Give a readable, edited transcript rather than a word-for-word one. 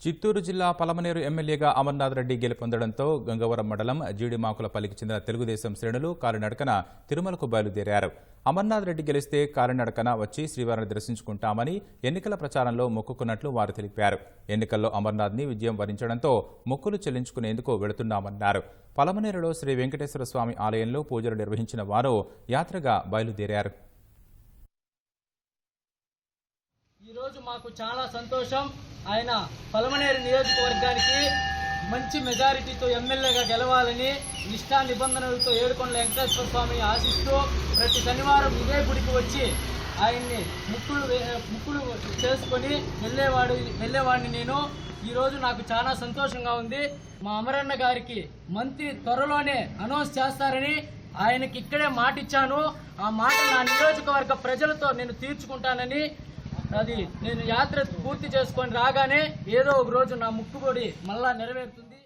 చిత్తూరు జిల్లా పలమనేరు ఎమ్మెల్యేగా అమర్నాథ్ రెడ్డి గెలుపొందడంతో గంగవరం మండలం జీడిమాకులపల్లికి చెందిన తెలుగుదేశం శ్రేణులు కాలినడకన తిరుమలకు బయలుదేరారు. అమర్నాథ్ రెడ్డి గెలిస్తే కాలినడకన వచ్చి శ్రీవారిని దర్శించుకుంటామని ఎన్నికల ప్రచారంలో మొక్కుకున్నట్లు వారు తెలిపారు. ఎన్నికల్లో అమర్నాథ్ని విజయం వరించడంతో మొక్కులు చెల్లించుకునేందుకు వెళుతున్నామన్నారు. పలమనేరులో శ్రీ వెంకటేశ్వర స్వామి ఆలయంలో పూజలు నిర్వహించిన వారు యాత్రగా బయలుదేరారు. ఈరోజు మాకు చాలా సంతోషం. ఆయన పలమనేరు నియోజకవర్గానికి మంచి మెజారిటీతో ఎమ్మెల్యేగా గెలవాలని నిష్ఠా నిబంధనలతో ఏడుకొండల వెంకటేశ్వర స్వామిని ఆశిస్తూ ప్రతి శనివారం ఇదే గుడికి వచ్చి ఆయన్ని ముక్కులు చేసుకొని వెళ్ళేవాడిని నేను. ఈరోజు నాకు చాలా సంతోషంగా ఉంది. మా అమరన్న గారికి మంత్రి త్వరలోనే అనౌన్స్ చేస్తారని ఆయనకి ఇక్కడే మాట ఇచ్చాను. ఆ మాట నా నియోజకవర్గ ప్రజలతో నేను తీర్చుకుంటానని, అది నేను యాత్ర పూర్తి చేసుకొని రాగానే ఏదో ఒక రోజు నా ముక్కుబడి మళ్ళా నెరవేరుతుంది.